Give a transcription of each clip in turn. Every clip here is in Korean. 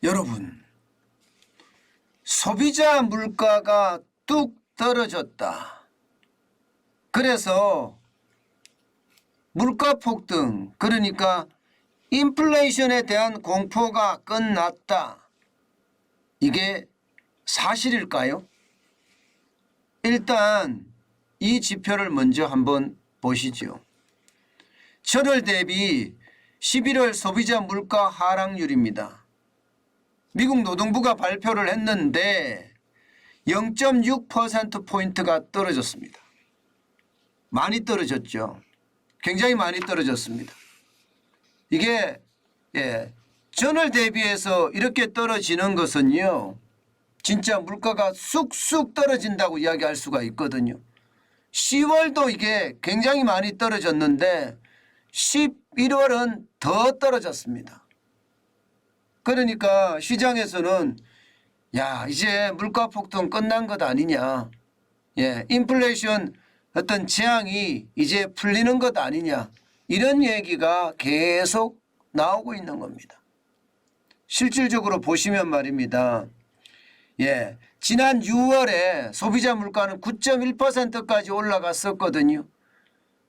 여러분, 소비자 물가가 뚝 떨어졌다. 그래서 물가 폭등, 그러니까 인플레이션에 대한 공포가 끝났다. 이게 사실일까요? 일단 이 지표를 먼저 한번 보시죠. 전월 대비 11월 소비자 물가 하락률입니다. 미국 노동부가 발표를 했는데 0.6%포인트가 떨어졌습니다. 많이 떨어졌죠. 굉장히 많이 떨어졌습니다. 이게 전월 대비해서 이렇게 떨어지는 것은요, 진짜 물가가 쑥쑥 떨어진다고 이야기할 수가 있거든요. 10월도 이게 굉장히 많이 떨어졌는데 11월은 더 떨어졌습니다. 그러니까 시장에서는 야, 이제 물가 폭등 끝난 것 아니냐, 인플레이션 어떤 재앙이 이제 풀리는 것 아니냐, 이런 얘기가 계속 나오고 있는 겁니다. 실질적으로 보시면 말입니다. 지난 6월에 소비자 물가는 9.1%까지 올라갔었거든요.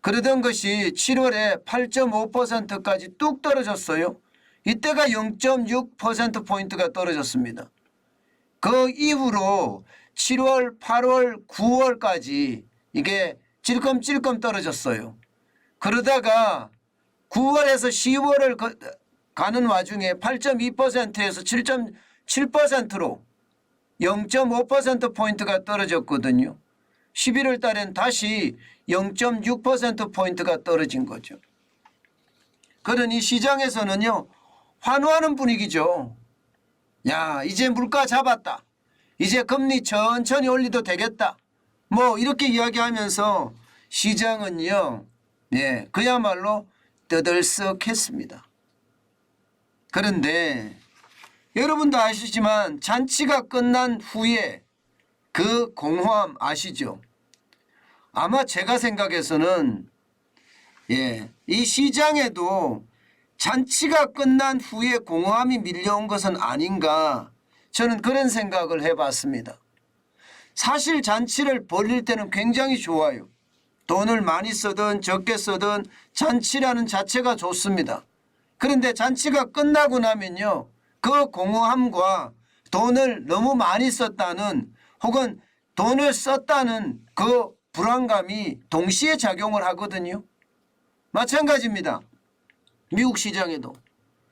그러던 것이 7월에 8.5%까지 뚝 떨어졌어요. 이때가 0.6%포인트가 떨어졌습니다. 그 이후로 7월, 8월, 9월까지 이게 찔끔찔끔 떨어졌어요. 그러다가 9월에서 10월을 가는 와중에 8.2%에서 7.7%로 0.5%포인트가 떨어졌거든요. 11월 달엔 다시 0.6%포인트가 떨어진 거죠. 그러니 시장에서는요, 환호하는 분위기죠. 야, 이제 물가 잡았다. 이제 금리 천천히 올리도 되겠다. 뭐 이렇게 이야기하면서 시장은요, 그야말로 떠들썩했습니다. 그런데 여러분도 아시지만 잔치가 끝난 후에 그 공허함 아시죠? 아마 제가 생각해서는 이 시장에도 잔치가 끝난 후에 공허함이 밀려온 것은 아닌가, 저는 그런 생각을 해봤습니다. 사실 잔치를 벌릴 때는 굉장히 좋아요. 돈을 많이 쓰든 적게 쓰든 잔치라는 자체가 좋습니다. 그런데 잔치가 끝나고 나면요, 그 공허함과 돈을 너무 많이 썼다는, 혹은 돈을 썼다는 그 불안감이 동시에 작용을 하거든요. 마찬가지입니다. 미국 시장에도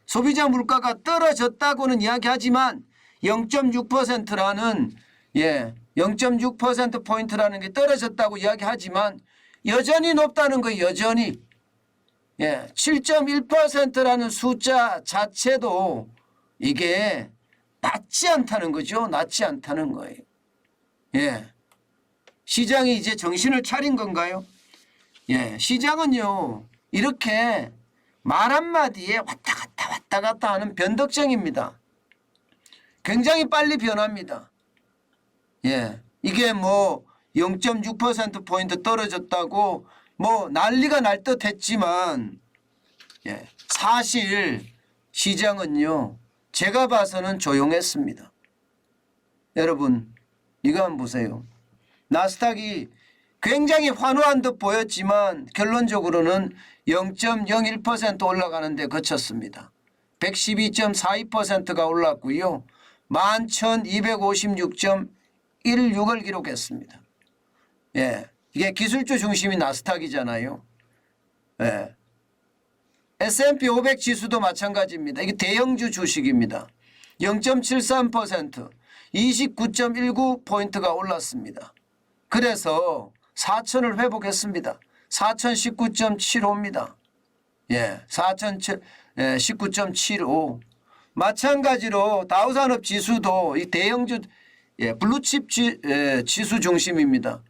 소비자 물가가 떨어졌다고는 이야기하지만 0.6%라는 0.6%포인트라는 게 떨어졌다고 이야기하지만 여전히 높다는 거예요. 여전히 7.1%라는 숫자 자체도 이게 낮지 않다는 거죠. 낮지 않다는 거예요. 시장이 이제 정신을 차린 건가요? 시장은요, 이렇게 말 한마디에 왔다 갔다 하는 변덕쟁입니다. 굉장히 빨리 변합니다. 이게 뭐 0.6%포인트 떨어졌다고 뭐 난리가 날 듯 했지만, 사실 시장은요, 제가 봐서는 조용했습니다. 여러분, 이거 한번 보세요. 나스닥이 굉장히 환호한 듯 보였지만 결론적으로는 0.01% 올라가는 데 그쳤습니다. 112.42%가 올랐고요. 11,256.16을 기록했습니다. 이게 기술주 중심이 나스닥이잖아요. S&P 500 지수도 마찬가지입니다. 이게 대형주 주식입니다. 0.73%, 29.19포인트가 올랐습니다. 그래서 4,000을 회복했습니다. 4,019.75입니다. 4,019.75. 마찬가지로 다우산업 지수도 이 대형주 블루칩 지수 중심입니다.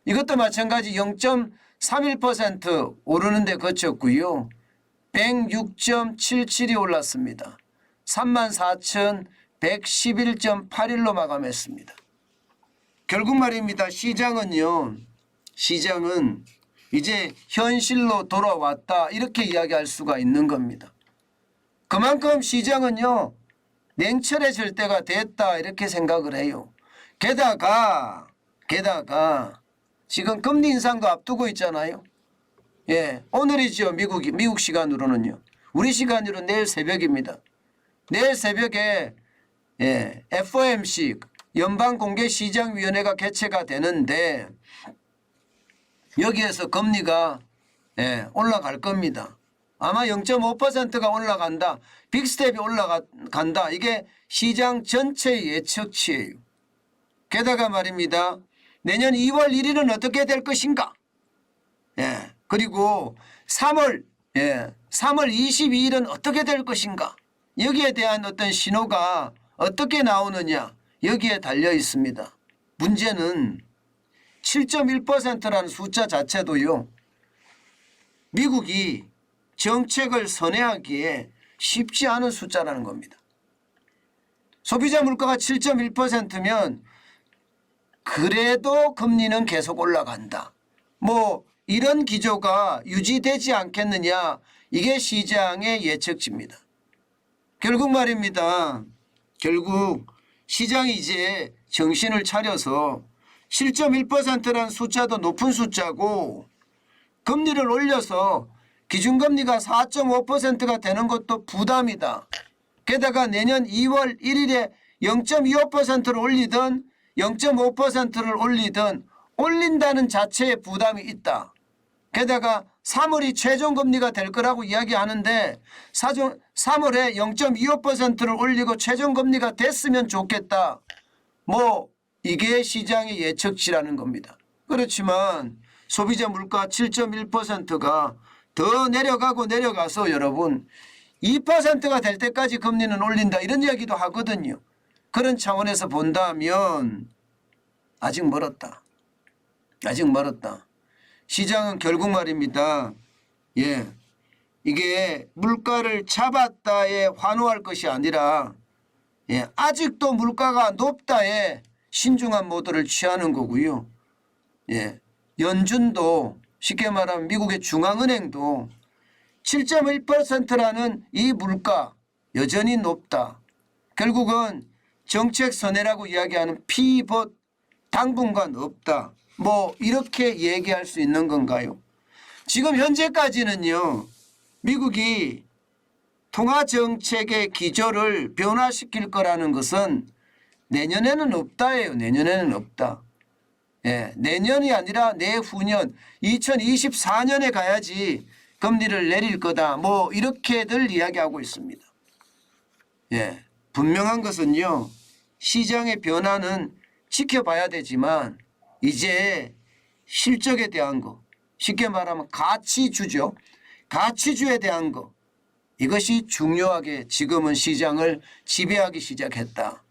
이것도 마찬가지 0.31% 오르는 데 그쳤고요. 106.77이 올랐습니다. 34,111.81로 마감했습니다. 결국 말입니다. 시장은 이제 현실로 돌아왔다, 이렇게 이야기할 수가 있는 겁니다. 그만큼 시장은요, 냉철해질 때가 됐다 이렇게 생각을 해요. 게다가 지금 금리 인상도 앞두고 있잖아요. 예, 오늘이죠. 미국 시간으로는요. 우리 시간으로 내일 새벽입니다. 내일 새벽에 FOMC 연방공개시장위원회가 개최가 되는데 여기에서 금리가 올라갈 겁니다. 아마 0.5%가 올라간다. 빅스텝이 올라간다. 이게 시장 전체의 예측치예요. 게다가 말입니다. 내년 2월 1일은 어떻게 될 것인가? 그리고 3월 22일은 어떻게 될 것인가? 여기에 대한 어떤 신호가 어떻게 나오느냐? 여기에 달려 있습니다. 문제는 7.1%라는 숫자 자체도요. 미국이 정책을 선회하기에 쉽지 않은 숫자라는 겁니다. 소비자 물가가 7.1%면 그래도 금리는 계속 올라간다. 뭐 이런 기조가 유지되지 않겠느냐. 이게 시장의 예측치입니다. 결국 말입니다. 결국 시장이 이제 정신을 차려서 7.1%라는 숫자도 높은 숫자고 금리를 올려서 기준금리가 4.5%가 되는 것도 부담이다. 게다가 내년 2월 1일에 0.25%를 올리든 0.5%를 올리든 올린다는 자체에 부담이 있다. 게다가 3월이 최종금리가 될 거라고 이야기하는데 3월에 0.25%를 올리고 최종금리가 됐으면 좋겠다. 뭐 이게 시장의 예측치라는 겁니다. 그렇지만 소비자 물가 7.1%가 더 내려가서 여러분 2%가 될 때까지 금리는 올린다 이런 이야기도 하거든요. 그런 차원에서 본다면 아직 멀었다. 시장은 결국 말입니다. 이게 물가를 잡았다에 환호할 것이 아니라 아직도 물가가 높다에 신중한 모드를 취하는 거고요. 연준도 쉽게 말하면 미국의 중앙은행도 7.1%라는 이 물가 여전히 높다. 결국은 정책 선회라고 이야기하는 피벗 당분간 없다. 뭐 이렇게 얘기할 수 있는 건가요? 지금 현재까지는요. 미국이 통화정책의 기조를 변화시킬 거라는 것은 내년에는 없다예요. 내년에는 없다. 내년이 아니라 내후년 2024년에 가야지 금리를 내릴 거다. 뭐 이렇게들 이야기하고 있습니다. 분명한 것은요. 시장의 변화는 지켜봐야 되지만 이제 실적에 대한 거 쉽게 말하면 가치주죠. 가치주에 대한 거 이것이 중요하게 지금은 시장을 지배하기 시작했다.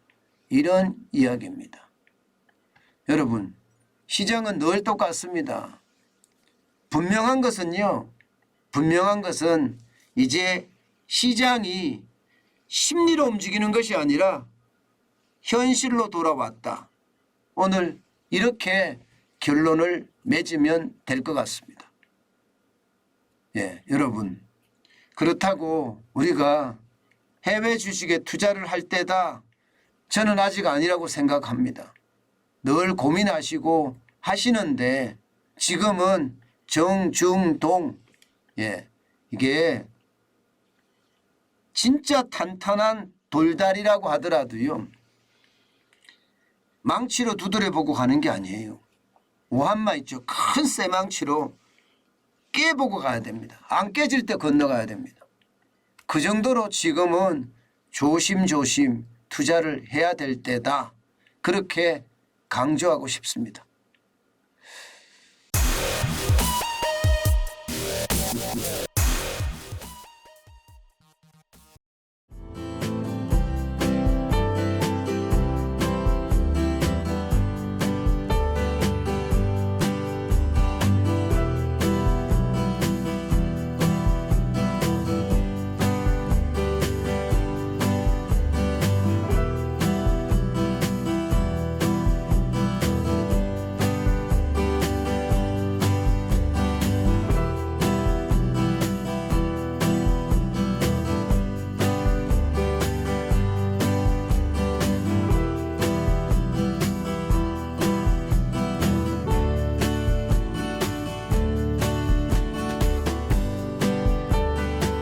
이런 이야기입니다. 여러분 시장은 늘 똑같습니다. 분명한 것은요. 이제 시장이 심리로 움직이는 것이 아니라 현실로 돌아왔다. 오늘 이렇게 결론을 맺으면 될 것 같습니다. 여러분 그렇다고 우리가 해외 주식에 투자를 할 때다. 저는 아직 아니라고 생각합니다. 늘 고민하시고 하시는데 지금은 정중동 이게 진짜 탄탄한 돌다리라고 하더라도요. 망치로 두드려보고 가는 게 아니에요. 오한마 있죠. 큰 쇠망치로 깨보고 가야 됩니다. 안 깨질 때 건너가야 됩니다. 그 정도로 지금은 조심조심 투자를 해야 될 때다. 그렇게 강조하고 싶습니다.